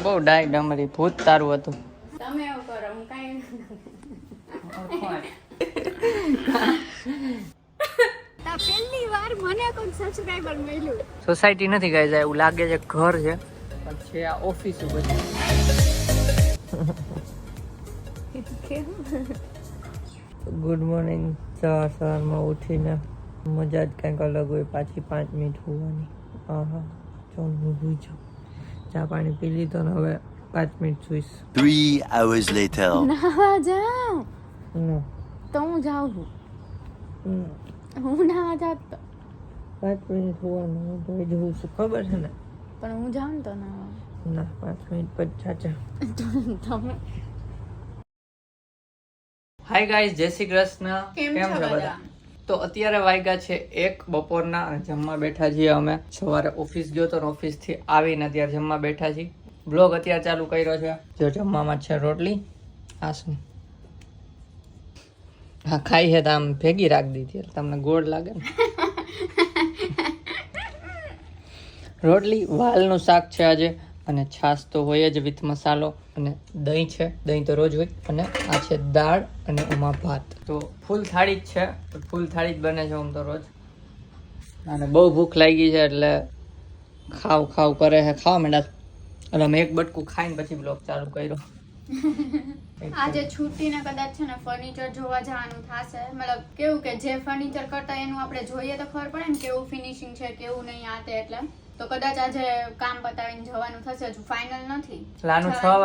બહુ ડાયરેક્ટ અમારી ભૂત તારું હતું. તમે એવું કરો હું કાઈ પહેલી વાર મને કોઈ સબસ્ક્રાઇબર મળ્યું. સોસાયટી નથી ગાઈઝ, એવું લાગે છે ઘર છે પણ છે આ ઓફિસ બધી. Good morning. સવારમાં ઉઠીને મજા જ કંઈક અલગ હોય. પાછી 5 મિનિટ હોવાની. હા ચાલ હું સુઈ જાઉં. ચા પાણી પી લીધો ને હવે 5 મિનિટ સુઈશ. 3 hours later. નાવા જાઉં ના તો હું જાઉં છું. હું નાવા જાત તો 5 મિનિટ હોવાનું. હું તો જવું છું ખબર છે ને. પણ હું જાઉં તો નાવા. ના 5 મિનિટ પછી ચાચા. તમે હાય ગાઈઝ, જય શ્રી કૃષ્ણ. કેમ છો બધા? તો અત્યારે વાગ્યા છે 1 બપોરના અને જમવા બેઠા છીએ અમે. સવારે ઓફિસ ગયો તો ઓફિસ થી આવીને અત્યારે જમવા બેઠા છીએ. બ્લોગ અત્યારે ચાલુ કર્યો છે. જો જમવામાં છે રોટલી. આ શું? હા ખાઈ છે તો આમ ભેગી રાખી દીધી એટલે તમને ગોળ લાગે ને. રોટલી, વાલનું શાક છે આજે અને છાશ તો હોય જ વિથ મસાલો અને દહીં છે. દહીં તો રોજ હોય. અને આ છે દાળ અને એમાં ભાત. તો ફૂલ થાળી જ છે. ફૂલ થાળી જ બને છે આમ તો રોજ. અને બહુ ભૂખ લાગી છે એટલે ખાવ કરે છે. ખાવા માંડ્યા એટલે અમે એક બટકું ખાઈને પછી બ્લોગ ચાલુ કર્યો. આજે છૂટીને કદાચ છે ને ફર્નિચર જોવા જવાનું થશે. મતલબ કેવું કે જે ફર્નિચર કરતા એનું આપણે જોઈએ તો ખબર પડે ને કેવું ફિનિશિંગ છે કેવું નહીં આ તે. એટલે તો કદાચ આજે કામ પતાવીને જવાનું થશે. હજુ ફાઇનલ નથી. લાનું 6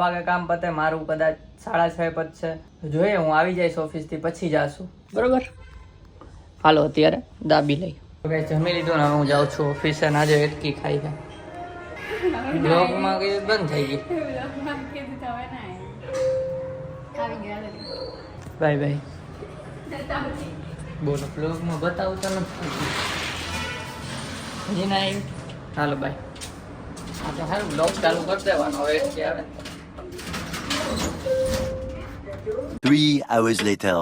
વાગે કામ પતે. મારું કદાચ 6:30 પતશે. જોઈએ હું આવી જઈશ ઓફિસ થી પછી જાશું. બરોબર હાલો અત્યારે દાબી લઈ. જમી લીધું ને હું જાઉં છું ઓફિસે. આજે એટકી ખાઈ છે. બ્લોગમાં કઈ બંધ થઈ ગઈ. Bye bye. બોલો બ્લોગમાં બતાવું તો નથી. હજી ના આવ્યું. હાલો બાય. હા તો સારું બ્લોગ ચાલુ કરી દેવાનો હવે એટકી આવે. 3 hours later.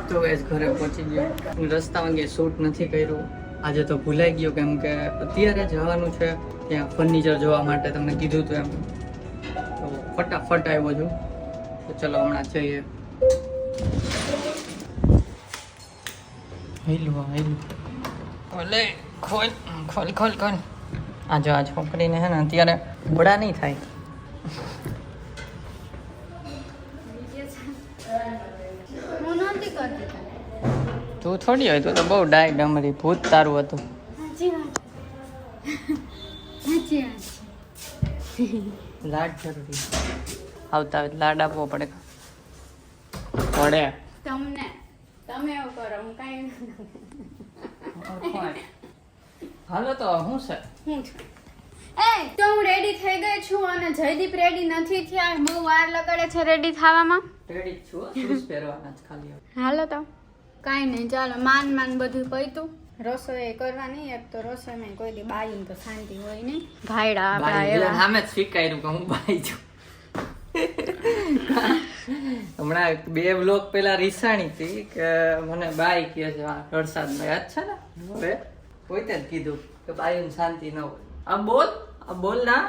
તો ગાઈસ ઘરે પહોંચી ગયો. રસ્તામાં ગઈ શૂટ નથી કર્યું આજે તો ભૂલાઈ ગયો કેમ કે અત્યારે જવાનું છે ત્યાં ફર્નિચર જોવા માટે. તમને કીધું હતું એમ. તો ફટાફટ આવ્યો છું. તો ચલો હમણાં જઈએ. હેલું ઓલે ખોલ. આ જો આ છોકરીને હે ને અત્યારે બડા નહીં થાય. હું નહોતી કરતી. તું થોડી હોય. તું તો બહુ ડાયરેક્ટ અમારી ભૂત તારું હતું. સાચી વાત. સાચી વાત. લાડ જરૂરી. આવતા હોય લાડ આપવો પડે. તમે એવું કરો હું કાઈ હાલો તો હું છે. હું છું. એ તો હું રેડી થઈ ગઈ છું અને જયદીપ રેડી નથી થયા. બહુ વાર લગાડે છે રેડી થવામાં. રેડી જ છું. શૂઝ પહેરવાના જ ખાલી. હાલો તો કાંઈ નહીં ચાલો. માન બધું પૈતું. રસોઈ કરવાની. એક તો રસોઈમાં કોઈ દી બાયું તો શાંતિ હોય નહીં. ભાઈડા આપણા એવા. સામે જ સ્વીકાર્યું કે હું ભાઈ છું. હમણાં 2 બ્લોક પેલા રીસાણી હતી કે મને બાઈ કહે છે. વરસાદ યાદ છે ને. હવે પોતે જ કીધું કે બાઈ શાંતિ ન હોય. આ બોલ ના.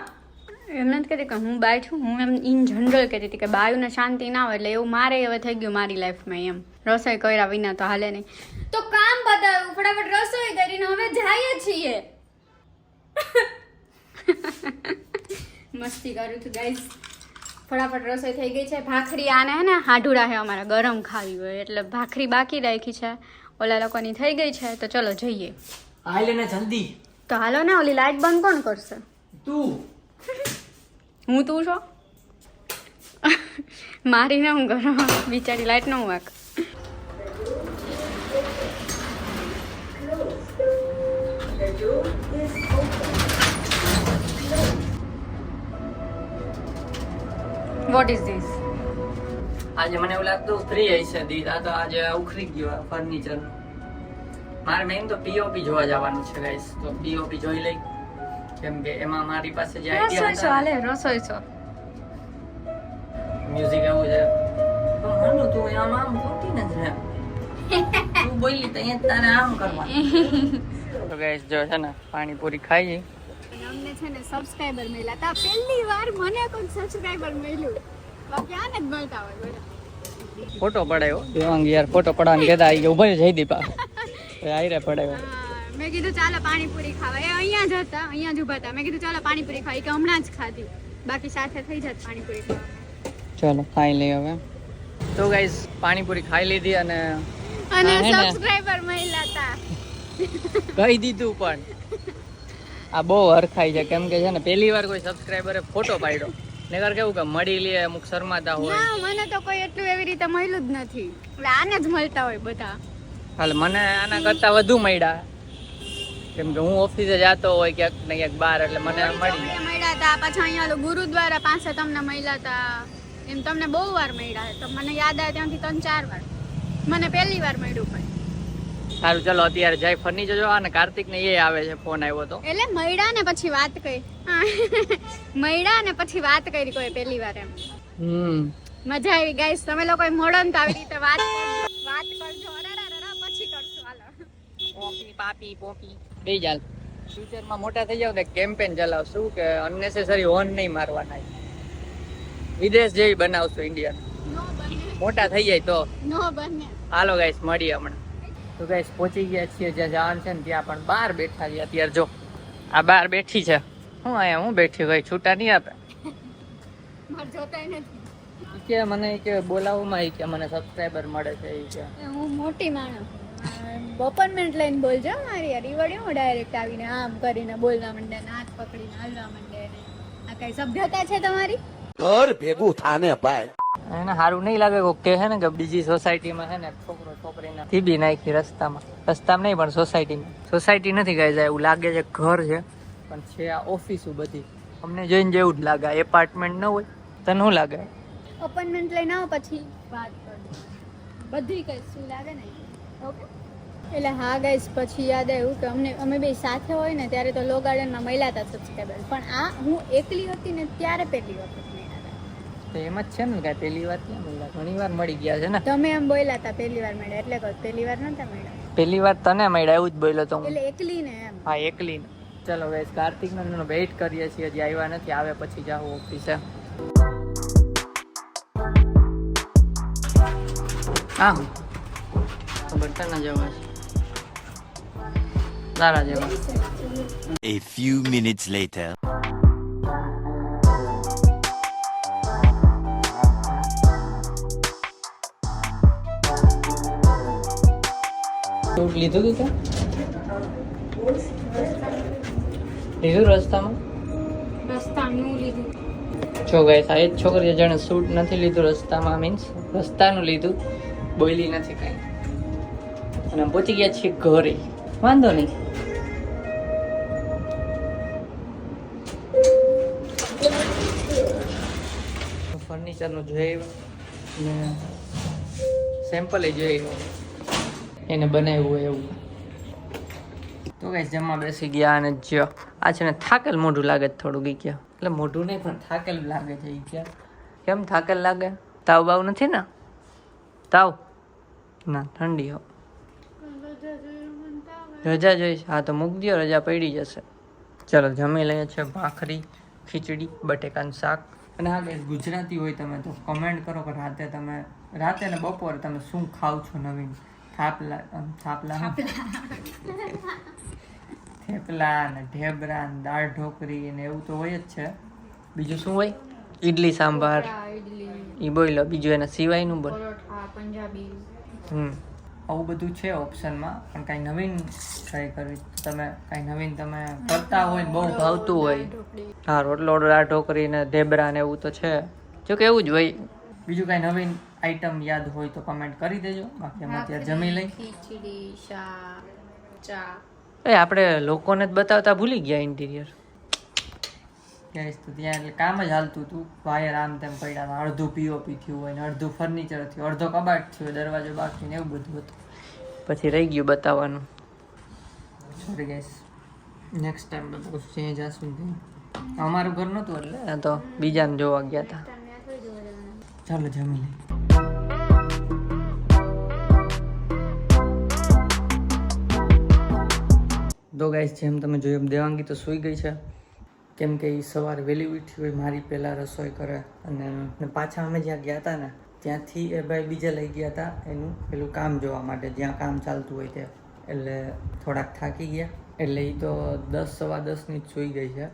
એમ નથી કહેતી કે હું બાઈ છું. હું એમ ઇન જનરલ કહેતી હતી કે બાયુને શાંતિ ના હોય. એટલે એવું મારે હવે થઈ ગયું મારી લાઈફમાં. એમ રસોઈ કર્યા વિના તો હાલે નહીં. તો કામ બતાવ્યું ફટાફટ રસોઈ કરીને હવે જઈએ છીએ. મસ્તી કરું છું ગાઈસ. ફટાફટ રસોઈ થઈ ગઈ છે. ભાખરી આને હે ને હાડુડા છે અમારા ગરમ ખાવી હોય એટલે ભાખરી બાકી રાખી છે. ઓલા લોકોની થઈ ગઈ છે. તો ચલો જઈએ. હાલે ને જલ્દી. તો હાલો ને. ઓલી લાઈટ બંધ કોણ કરશે? તું તું છો મારી ને હું ઘરમાં બિચારી લાઈટ ન વાક. What is this? આજે મને એવું લાગતું ફ્રી હશે દી. આ તો આજે ઉખરી ગયો ફર્નિચર. મારે મેઇન તો પીઓપી જોવા જવાનું છે ગાઈસ. તો પીઓપી જોઈ લઈ કેમ કે એમાં મારી પાસે જે આઈડિયા રસોઈ હાલે. રસોઈ છો મ્યુઝિક એવું છે. પણ માનું તું આમ ખોટી નથી. તું તું બોલી તો અહીંયા તારે આમ કરવાનું. તો ગાઈસ જો છે ને પાણીપુરી ખાઈ અને અમને છે ને સબસ્ક્રાઇબર મળ્યા તા પહેલી વાર મને કોઈ સબસ્ક્રાઇબર મળ્યું. બાકી આને જ મળતા હોય બધા. ફોટો પડાયો દેવાંગ યાર ફોટો પડાવને કહેતા આવી ગયા ઉભા જઈ દીપા આયરે પડાયો. મેં કીધું ચાલો પાણીપુરી ખાવા. એ અહીંયા જ હતા, અહીંયા જ ઊભા હતા. મેં કીધું ચાલો પાણીપુરી ખાવા. કે હમણાં જ ખાધી, બાકી સાથે થઈ જાત પાણીપુરી ખાવા. ચાલો ખાઈ લઈએ હવે. તો ગાઈસ પાણીપુરી ખાઈ લીધી અને અને હે ને? સબસ્ક્રાઇબર મળ્યા હતા. કહી દીધું પણ આ બહુ હરખાઈ છે કેમ કે છે ને પહેલી વાર કોઈ સબસ્ક્રાઇબરે ફોટો પાડ્યો નકર કેવું કે મળી લે અમુક શરમાતા હોય. ના મને તો કોઈ એટલું એવી રીતે મળ્યું જ નથી. એટલે આને જ મળતા હોય બધા. હાલ મને આના કરતા વધુ મળ્યા કેમ કે હું ઓફિસે જતો હોય ક્યાંક ને ક્યાંક બહાર એટલે મને મળી ચોકડીએ મળ્યા હતા, પાછા અહીંયા ઓલું ગુરુદ્વારા પાસે તમને મળ્યા હતા. એમ તમને બહુ વાર મળ્યા. તો મને યાદ આવે ત્યાંથી 3-4 વાર. મને પહેલી વાર મળ્યું પણ. સારું ચાલો અત્યારે જાય ફર્નિચર જોવા ને કાર્તિક ને એ આવે છે ફોન આવ્યો તો એટલે મળ્યા ને પછી વાત કરી. મળ્યા ને પછી વાત કરી કોઈ પહેલી વાર એમ. મજા આવી ગાઈસ. તમે લોકો મોડો ને તો આવી રીતે વાત કરજો. અરેરેરે, પછી કરશું હાલો. પોપી પાપી પોપી બે ચાલ ફ્યુચરમાં મોટા થઈ જાવ તો કેમ્પેન ચલાવશું કે અનનેસેસરી હોર્ન નહીં મારવાના વિદેશ જેવી બનાવશું ઇન્ડિયન નો બને, મોટા થઈ જાય તો. નો બને. હાલો ગાઈસ મળીએ હમણાં. તો ગાઈસ પહોંચી ગયા છીએ જ્યાં જવાનું છે ને ત્યાં પણ બહાર બેઠા છીએ અત્યારે. જો આ બહાર બેઠી છે. હું અહીંયા હું બેઠી કઈ છૂટા નહીં આપે. મારે જોતાય નથી. ઈ કે મને ઈ કે બોલાવવામાં ઈ કે મને સબસ્ક્રાઇબર મળે છે ઈ કે હું મોટી માણસ. અપોઇન્ટમેન્ટ લઈને બોલજો મારી યાર. ઈવડ્યો હું ડાયરેક્ટ આવીને આમ કરીને બોલવા માંડે ને હાથ પકડીને હાલવા માંડે ને. આ કઈ સભ્યતા છે તમારી? ઘર ભેગું થાને ભાઈ. એને સારું નહીં લાગે કોક કે છે ને કે બીજી સોસાયટીમાં છે ને છોકરો છોકરીને થીબી નાખી રસ્તામાં નહીં પણ સોસાયટી નથી ગાય એવું લાગે છે ઘર છે પણ છે આ ઓફિસો બધી અમને જોઈને જેવું જ લાગે. એપાર્ટમેન્ટ ન હોય તને શું લાગે? અપોઇન્ટમેન્ટ લઈને આવો પછી વાત કરજો. બધી કઈ શું લાગે ને. ઓકે. એટલે હા ગાઈસ પછી યાદ આવ્યું કે અમે બે સાથે હોય ને ત્યારે તો લો ગાર્ડનમાં મળ્યા હતા સબસ્ક્રાઈબર. પણ આ હું એકલી હતી ને ત્યારે પહેલી વખત મળ્યા હતા. તો એમ જ છે ને કાંઈ પહેલી વાર ક્યાં મળ્યા ઘણી વાર મળી ગયા છે ને. તમે એમ બોલ્યા હતા પહેલી વાર મળ્યા એટલે કહું પહેલી વાર નતા મળ્યા. પહેલી વાર તને મળ્યા એવું જ બોલ્યો તો હું. એટલે એકલી ને એમ. હા એકલી. ચલો ગાઈસ કાર્તિકનો વેઇટ કરીએ છીએ હજી આવ્યા નથી. આવે પછી જાઉં ઓફિસે. હા ખબર તને જવા છે તારા જેવા. A few minutes later. Suit લીધું તું ત્યાં લીધું રસ્તામાં જો ગાઈસ આ જ છોકરીએ જાણે સૂટ નથી લીધું રસ્તામાં મીન્સ રસ્તાનું લીધું બોલી નથી કાંઈ. અને પહોંચી ગયા છીએ ઘરે. વાંધો નહીં. ફર્નિચરનું જોઈ ને સેમ્પલ જોઈ એને બનાવ્યું હોય એવું. તો ગાઈસ જમવા બેસી ગયા અને જો આ છે ને થાકેલ મોઢું લાગે છે થોડું ગઈ ગયા એટલે મોઢું નહીં પણ થાકેલ લાગે છે ઈ ક્યાં કેમ થાકેલ લાગે? તાવ બાવ નથી ને? તાવ ના ઠંડી હો રજા જોઈશ. હા તો મૂક દો રજા પડી જશે. ચલો જમી લઈએ છે ભાખરી ખીચડી બટેકાનું શાક. અને હા ગાઈસ ગુજરાતી હોય તમે તો કમેન્ટ કરો કે રાતે ને બપોરે તમે શું ખાવ છો નવીન. થેપલા ને ઢેબરા ને દાળ ઢોકરી ને એવું તો હોય જ છે. બીજું શું હોય? ઈડલી સાંભાર ઈ બોલો. બીજું એના સિવાયનું બોલ. આવું બધું છે ઓપ્શનમાં પણ કાંઈ નવીન ટ્રાય કરવી. તમે કાંઈ નવીન તમે કરતા હોય ને બહુ ભાવતું હોય. હા રોટલો દાળ ઢોકરી ને ઢેબરા ને એવું તો છે. જો કે એવું જ હોય. બીજું કાંઈ નવીન આઈટમ યાદ હોય તો કમેન્ટ કરી દેજો. બાકી અમે ત્યાં જમી લઈ. ખીચડી શાક ચા. આપણે લોકોને જ બતાવતા ભૂલી ગયા ઇન્ટિરિયર. ત્યાં એટલે કામ જ હાલતું હતું. વાયર આમ તેમ પડ્યા. અડધું પીઓપી થયું હોય ને અડધું ફર્નિચર થયું, અડધો કબાટ થયો, દરવાજો બાકી ને એવું બધું હતું. પછી રહી ગયું બતાવવાનું. સોરી ગાઈસ નેક્સ્ટ ટાઈમ બતાવશું ત્યાં જાશું. અમારું ઘર નહોતું એટલે આ તો બીજાને જોવા ગયા હતા. ચાલો જમી લઈએ. તો ગાઈસ જેમ તમે જોયું એમ દેવાંગી તો સૂઈ ગઈ છે, કેમ કે એ સવારે વહેલી ઉઠી હોય, મારી પહેલાં રસોઈ કરે. અને પાછા અમે જ્યાં ગયા હતા ને ત્યાંથી એ ભાઈ બીજે લઈ ગયા હતા એનું પેલું કામ જોવા માટે, જ્યાં કામ ચાલતું હોય ત્યાં. એટલે થોડાક થાકી ગયા, એટલે એ તો 10 સવા 10ની જ સૂઈ ગઈ છે.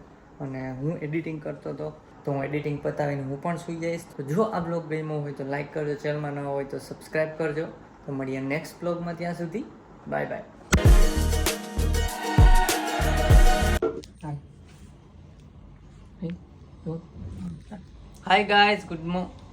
અને હું એડિટિંગ કરતો હતો, તો હું એડિટિંગ પતાવીને હું પણ સૂઈ જઈશ. તો જો આ બ્લોગ ગમ્યો હોય તો લાઈક કરજો, ચેનલમાં ન હોય તો સબસ્ક્રાઈબ કરજો. તો મળીએ નેક્સ્ટ બ્લોગમાં, ત્યાં સુધી bye bye. Hi guys, good morning.